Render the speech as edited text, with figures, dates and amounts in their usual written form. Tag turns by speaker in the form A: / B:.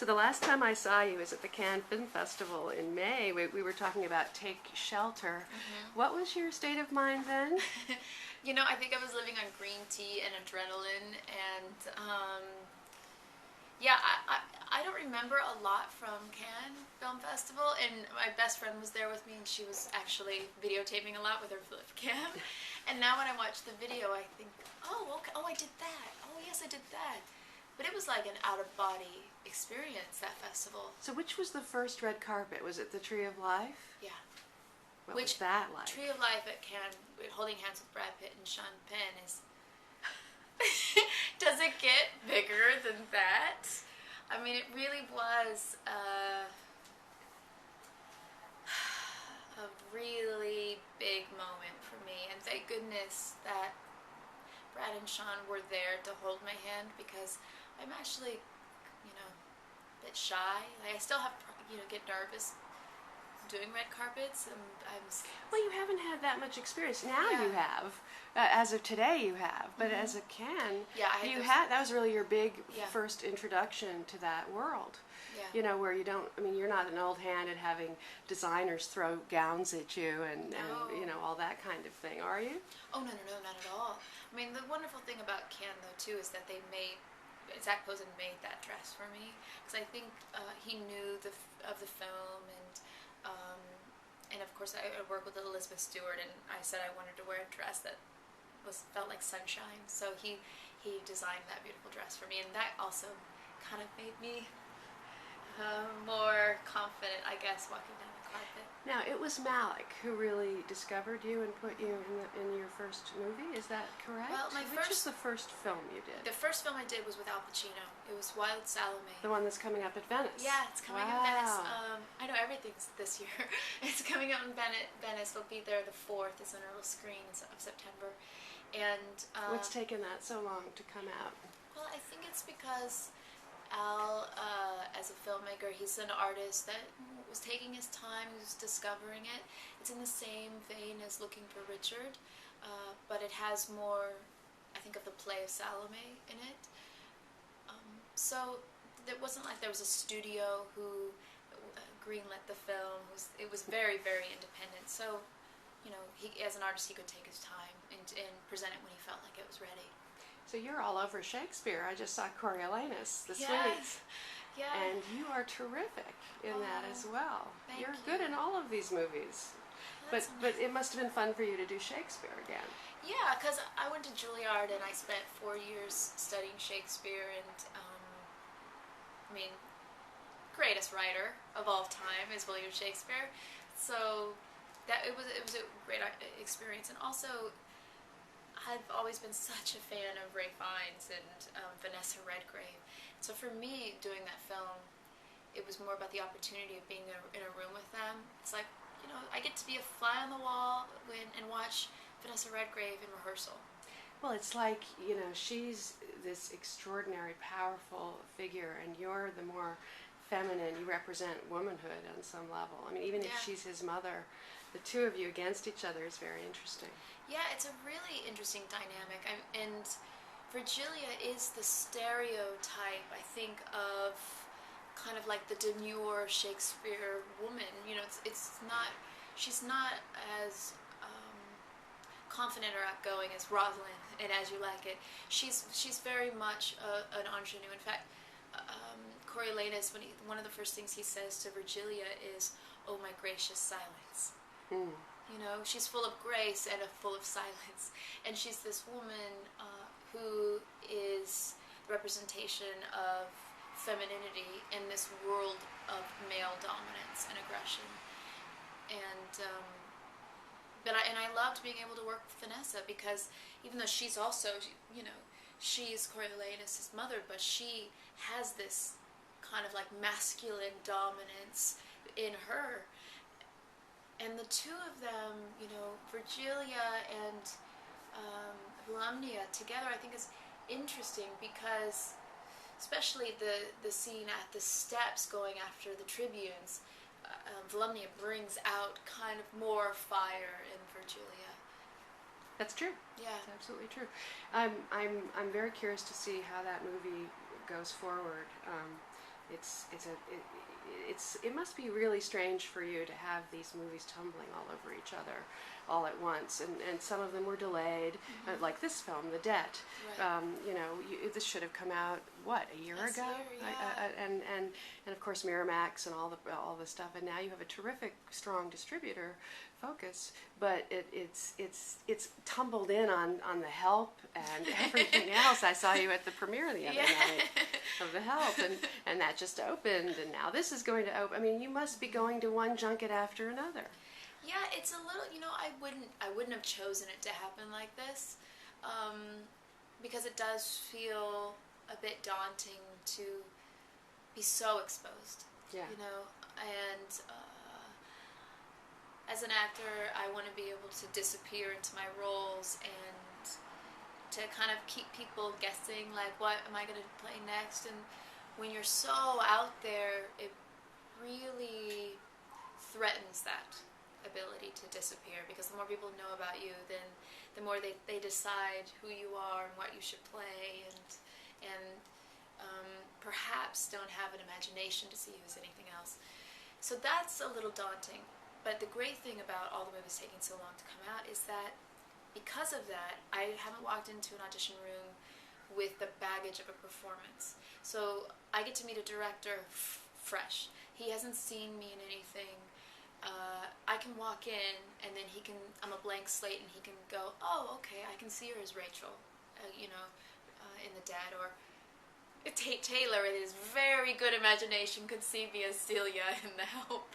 A: So the last time I saw you was at the Cannes Film Festival in May. We were talking about Take Shelter. What was your state of mind then?
B: You know, I think I was living on green tea and adrenaline, and yeah, I don't remember a lot from Cannes Film Festival, and my best friend was there with me, and she was actually videotaping a lot with her flip cam. And now when I watch the video, I think, oh, okay, oh, I did that. Oh, yes, I did that. But it was like an out-of-body experience, that festival.
A: So which was the first red carpet? Was it the Tree of Life?
B: Yeah.
A: What was that like?
B: Tree of Life at Cannes, holding hands with Brad Pitt and Sean Penn is... Does it get bigger than that? I mean, it really was a really big moment for me, and thank goodness that Brad and Sean were there to hold my hand, because I'm actually, you know, a bit shy. Like, I still have, get nervous doing red carpets, and
A: Well, you haven't had that much experience. Now you have. As of today, you have. But as a Cannes, that was really your big first introduction to that world.
B: Yeah.
A: You know, where you don't, I mean, you're not an old hand at having designers throw gowns at you and you know, all that kind of thing, are you?
B: Oh, no, not at all. I mean, the wonderful thing about Cannes, though, too, is that Zach Posen made that dress for me, because I think he knew of the film, and of course I worked with Elizabeth Stewart, and I said I wanted to wear a dress that felt like sunshine, so he designed that beautiful dress for me, and that also kind of made me more confident, I guess, walking down the carpet.
A: Now, it was Malik who really discovered you and put you in your first movie, is that correct?
B: Well,
A: Which is the first film you did?
B: The first film I did was with Al Pacino. It was Wild Salome.
A: The one that's coming up at Venice?
B: Yeah, it's coming up in Venice. I know everything's this year. It's coming up in Venice. We'll be there the 4th. It's an early screen of September. And
A: what's taken that so long to come out?
B: Well, I think it's because Al, as a filmmaker, he's an artist that was taking his time, he was discovering it. It's in the same vein as Looking for Richard, but it has more, I think, of the play of Salome in it. So it wasn't like there was a studio who greenlit the film. It was very, very independent. So, you know, as an artist, he could take his time and present it when he felt like it was ready.
A: So you're all over Shakespeare. I just saw Coriolanus this week.
B: Yeah.
A: And you are terrific in that as well. You're
B: you.
A: good in all of these movies. But it must have been fun for you to do Shakespeare again.
B: Yeah, because I went to Juilliard and I spent 4 years studying Shakespeare, and I mean, greatest writer of all time is William Shakespeare. So that it was a great experience, and also I've always been such a fan of Ralph Fiennes and Vanessa Redgrave. So for me, doing that film, it was more about the opportunity of being in a room with them. It's like, you know, I get to be a fly on the wall and watch Vanessa Redgrave in rehearsal.
A: Well, it's like, you know, she's this extraordinary, powerful figure, and you're the more feminine. You represent womanhood on some level. I mean, even if she's his mother, the two of you against each other is very interesting. Yeah,
B: it's a really interesting dynamic. And Virgilia is the stereotype, I think, of kind of like the demure Shakespeare woman. You know, she's not as confident or outgoing as Rosalind and As You Like It. She's very much an ingenue. In fact, Coriolanus, one of the first things he says to Virgilia is, "Oh, my gracious silence." You know, she's full of grace and full of silence. And she's this woman who is the representation of femininity in this world of male dominance and aggression. And I loved being able to work with Vanessa, because even though she's also, you know, she's Coriolanus' mother, but she has this kind of like masculine dominance in her. And the two of them, you know, Virgilia and Volumnia together, I think is interesting, because especially the scene at the steps going after the tribunes, Volumnia brings out kind of more fire in Virgilia.
A: That's true.
B: Yeah,
A: it's absolutely true. I'm very curious to see how that movie goes forward. it must be really strange for you to have these movies tumbling all over each other all at once, and some of them were delayed, like this film, The Debt.
B: Right.
A: This should have come out a year
B: Last
A: ago,
B: year, yeah.
A: and of course Miramax and all the stuff, and now you have a terrific, strong distributor focus, but it's tumbled in on The Help and everything else. I saw you at the premiere the other night of The Help, and that just opened, and now this is going to open. I mean, you must be going to one junket after another.
B: Yeah, it's a little, I wouldn't have chosen it to happen like this, because it does feel a bit daunting to be so exposed.
A: Yeah.
B: And as an actor, I want to be able to disappear into my roles and to kind of keep people guessing, like, what am I going to play next? And when you're so out there, it really threatens that ability to disappear, because the more people know about you, then the more they decide who you are and what you should play, and perhaps don't have an imagination to see you as anything else. So that's a little daunting. But the great thing about all the movies taking so long to come out is that because of that, I haven't walked into an audition room with the baggage of a performance. So I get to meet a director fresh. He hasn't seen me in anything. I can walk in, and then I'm a blank slate, and he can go, oh, okay, I can see her as Rachel, in The Dead, or Taylor, with his very good imagination, could see me as Celia in The Help.